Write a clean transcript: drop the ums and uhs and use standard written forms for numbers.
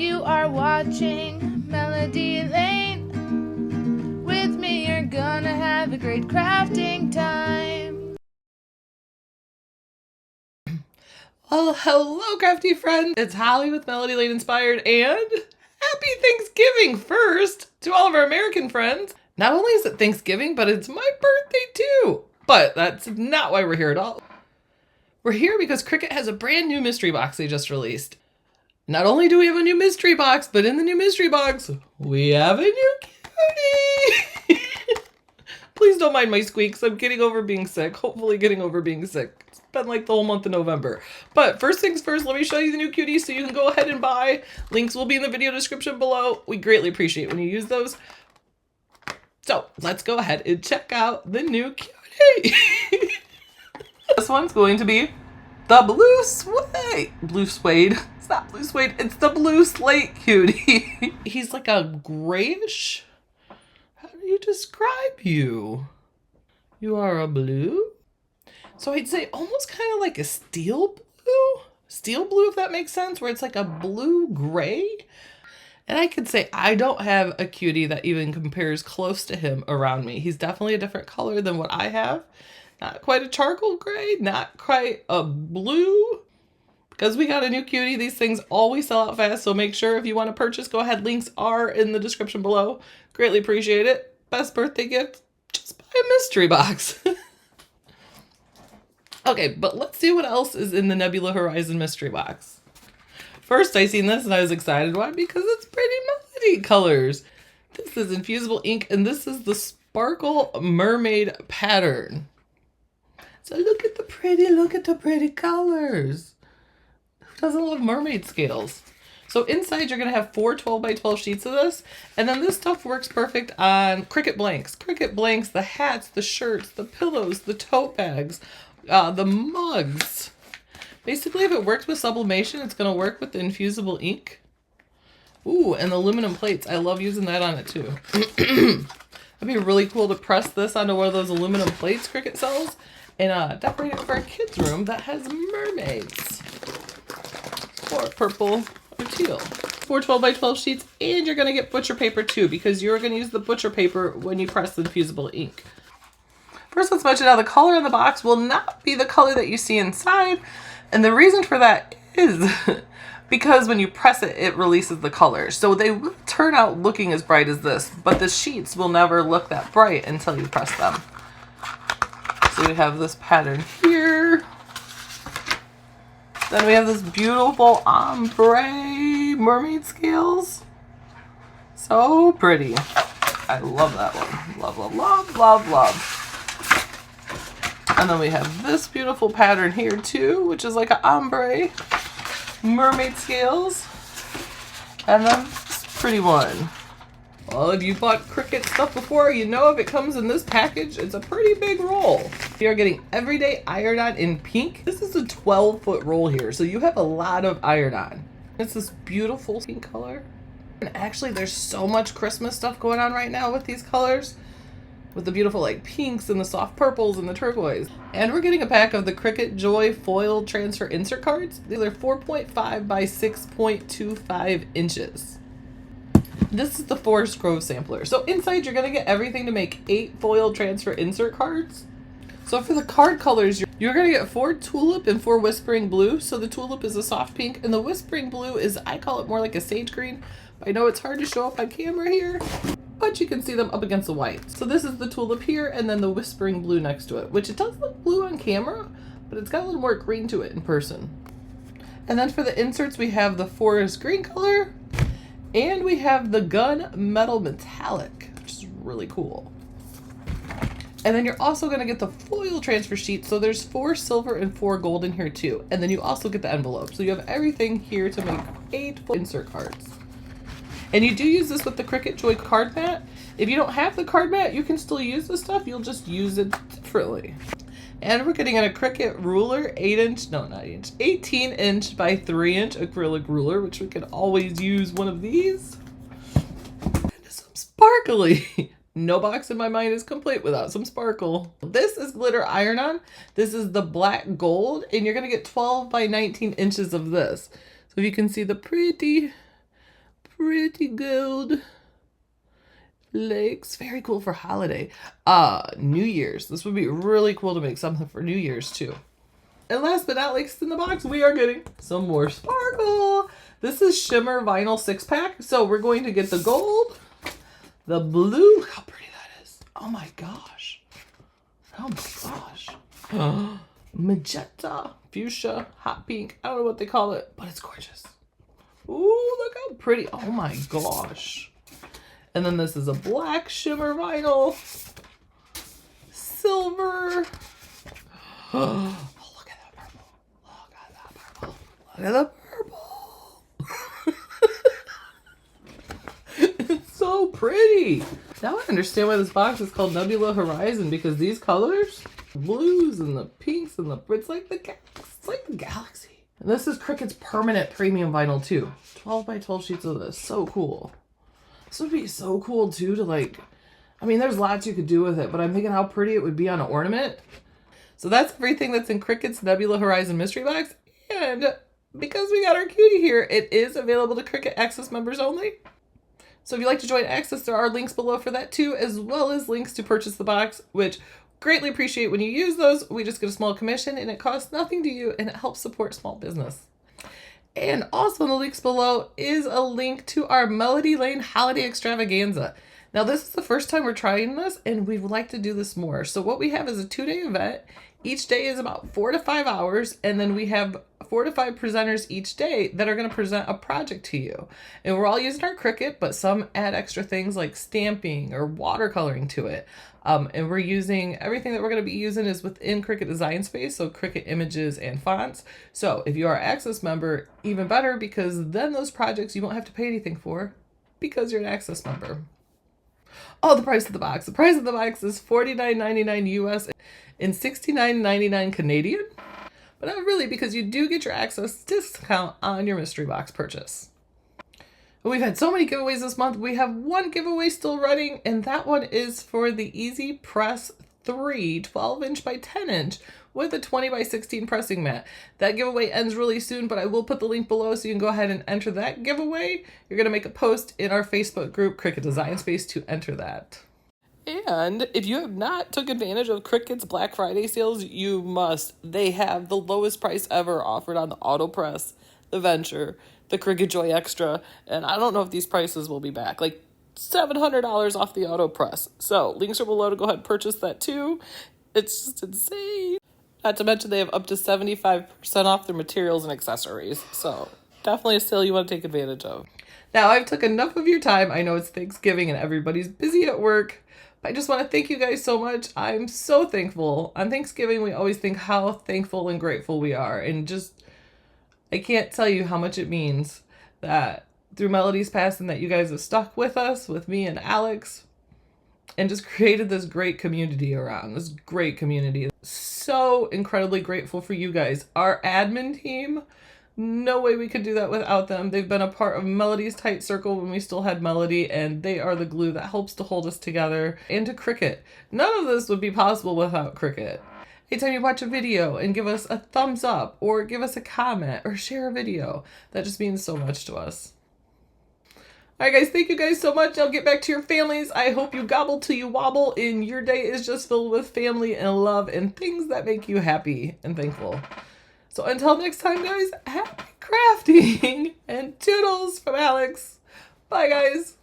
You are watching Melody Lane. With me, you're gonna have a great crafting time. Well, hello, crafty friend. It's Holly with Melody Lane Inspired, and happy Thanksgiving first to all of our American friends. Not only is it Thanksgiving, but it's my birthday too. But that's not why we're here at all. We're here because Cricut has a brand new mystery box they just released. Not only do we have a new mystery box, but in the new mystery box, we have a new cutie. Please don't mind my squeaks. I'm getting over being sick. Hopefully getting over being sick. It's been like the whole month of November. But first things first, let me show you the new cuties so you can go ahead and buy. Links will be in the video description below. We greatly appreciate when you use those. So let's go ahead and check out the new cutie. This one's going to be the blue suede. Blue suede. It's not blue suede. It's the blue slate cutie. He's like a grayish. How do you describe you? You are a blue? So I'd say almost kind of like a steel blue. Steel blue, if that makes sense, where it's like a blue gray. And I could say I don't have a cutie that even compares close to him around me. He's definitely a different color than what I have. Not quite a charcoal gray, not quite a blue. Because we got a new cutie, these things always sell out fast, so make sure if you want to purchase, go ahead. Links are in the description below. Greatly appreciate it. Best birthday gift, just buy a mystery box. Okay, but let's see what else is in the Nebula Horizon mystery box. First, I seen this and I was excited. Why? Because it's pretty melody colors. This is infusible ink, and this is the sparkle mermaid pattern. So look at the pretty colors. Who doesn't love mermaid scales? So inside you're gonna have 4 12x12 sheets of this, and then this stuff works perfect on Cricut blanks. Cricut blanks, the hats, the shirts, the pillows, the tote bags, the mugs. Basically, if it works with sublimation, it's gonna work with the infusible ink. Ooh, and the aluminum plates. I love using that on it too. It'd be really cool to press this onto one of those aluminum plates Cricut sells and decorate it for a kid's room that has mermaids. Or purple or teal. 4 12x12 sheets, and you're gonna get butcher paper too, because you're gonna use the butcher paper when you press the infusible ink. First, let's mention how the color in the box will not be the color that you see inside. And the reason for that is because when you press it, it releases the colors. So they will turn out looking as bright as this, but the sheets will never look that bright until you press them. So we have this pattern here. Then we have this beautiful ombre mermaid scales. So pretty. I love that one. Love, love, love, love, love. And then we have this beautiful pattern here too, which is like an ombre mermaid scales. And then this pretty one. Well, if you bought Cricut stuff before, you know if it comes in this package, it's a pretty big roll. You're getting everyday iron-on in pink. This is a 12-foot roll here, so you have a lot of iron-on. It's this beautiful pink color. And actually, there's so much Christmas stuff going on right now with these colors. With the beautiful like pinks and the soft purples and the turquoise. And we're getting a pack of the Cricut Joy foil transfer insert cards. These are 4.5 by 6.25 inches. This is the Forest Grove sampler. So inside you're gonna get everything to make 8 foil transfer insert cards. So for the card colors, you're gonna get 4 tulip and 4 whispering blue. So the tulip is a soft pink and the whispering blue is, I call it more like a sage green. I know it's hard to show up on camera here, but you can see them up against the white. So this is the tulip here and then the whispering blue next to it, which it does look blue on camera, but it's got a little more green to it in person. And then for the inserts, we have the forest green color, and we have the gun metal metallic, which is really cool. And then you're also gonna get the foil transfer sheet. So there's 4 silver and 4 gold in here too. And then you also get the envelope. So you have everything here to make 8 insert cards. And you do use this with the Cricut Joy card mat. If you don't have the card mat, you can still use this stuff. You'll just use it differently. And we're getting a Cricut ruler, 18-inch by 3-inch acrylic ruler, which we could always use one of these. And some sparkly. No box in my mind is complete without some sparkle. This is glitter iron-on. This is the black gold, and you're gonna get 12 by 19 inches of this. So you can see the pretty pretty gold lakes. Very cool for holiday. New Year's. This would be really cool to make something for New Year's too. And last but not least in the box, we are getting some more sparkle. This is Shimmer Vinyl 6-pack. So we're going to get the gold, the blue. Look how pretty that is. Oh my gosh. Oh my gosh. Magenta, fuchsia, hot pink. I don't know what they call it, but it's gorgeous. Ooh, look how pretty. Oh my gosh. And then this is a black shimmer vinyl. Silver. Oh, look at that purple. Look at that purple. Look at the purple. It's so pretty. Now I understand why this box is called Nebula Horizon, because these colors, blues and the pinks and it's like the galaxy. And this is Cricut's permanent premium vinyl too. 12 by 12 sheets of this. So cool. This would be so cool too to like, I mean, there's lots you could do with it, but I'm thinking how pretty it would be on an ornament. So that's everything that's in Cricut's Nebula Horizon mystery box. And because we got our cutie here, it is available to Cricut Access members only. So if you'd like to join Access, there are links below for that too, as well as links to purchase the box, which greatly appreciate when you use those. We just get a small commission and it costs nothing to you and it helps support small business. And also in the links below is a link to our Melody Lane Holiday Extravaganza. Now this is the first time we're trying this and we would like to do this more. So what we have is a 2-day event. Each day is about 4 to 5 hours, and then we have 4 to 5 presenters each day that are going to present a project to you. And we're all using our Cricut, but some add extra things like stamping or watercoloring to it. And we're using, everything that we're going to be using is within Cricut Design Space, so Cricut images and fonts. So if you are an Access member, even better, because then those projects you won't have to pay anything for because you're an Access member. Oh, the price of the box. The price of the box is $49.99 US and $69.99 Canadian. But not really, because you do get your Access discount on your mystery box purchase. We've had so many giveaways this month. We have one giveaway still running, and that one is for the Easy Press 3 12-inch by 10-inch with a 20 by 16 pressing mat. That giveaway ends really soon, but I will put the link below so you can go ahead and enter that giveaway. You're going to make a post in our Facebook group, Cricut Design Space, to enter that. And if you have not took advantage of Cricut's Black Friday sales, you must. They have the lowest price ever offered on the AutoPress, the Venture, the Cricut Joy Extra, and I don't know if these prices will be back. Like $700 off the AutoPress. So links are below to go ahead and purchase that too. It's just insane. Not to mention they have up to 75% off their materials and accessories. So definitely a sale you want to take advantage of. Now I've took enough of your time. I know it's Thanksgiving and everybody's busy at work. I just want to thank you guys so much. I'm so thankful. On Thanksgiving, we always think how thankful and grateful we are. And just, I can't tell you how much it means that through Melody's passing that you guys have stuck with us, with me and Alex, and just created this great community around, this great community. So incredibly grateful for you guys. Our admin team, no way we could do that without them. They've been a part of Melody's tight circle when we still had Melody, and they are the glue that helps to hold us together. And to Cricut. None of this would be possible without Cricut. Anytime you watch a video and give us a thumbs up, or give us a comment, or share a video, that just means so much to us. Alright guys, thank you guys so much. I'll get back to your families. I hope you gobble till you wobble and your day is just filled with family and love and things that make you happy and thankful. So until next time, guys, happy crafting and toodles from Alex. Bye, guys.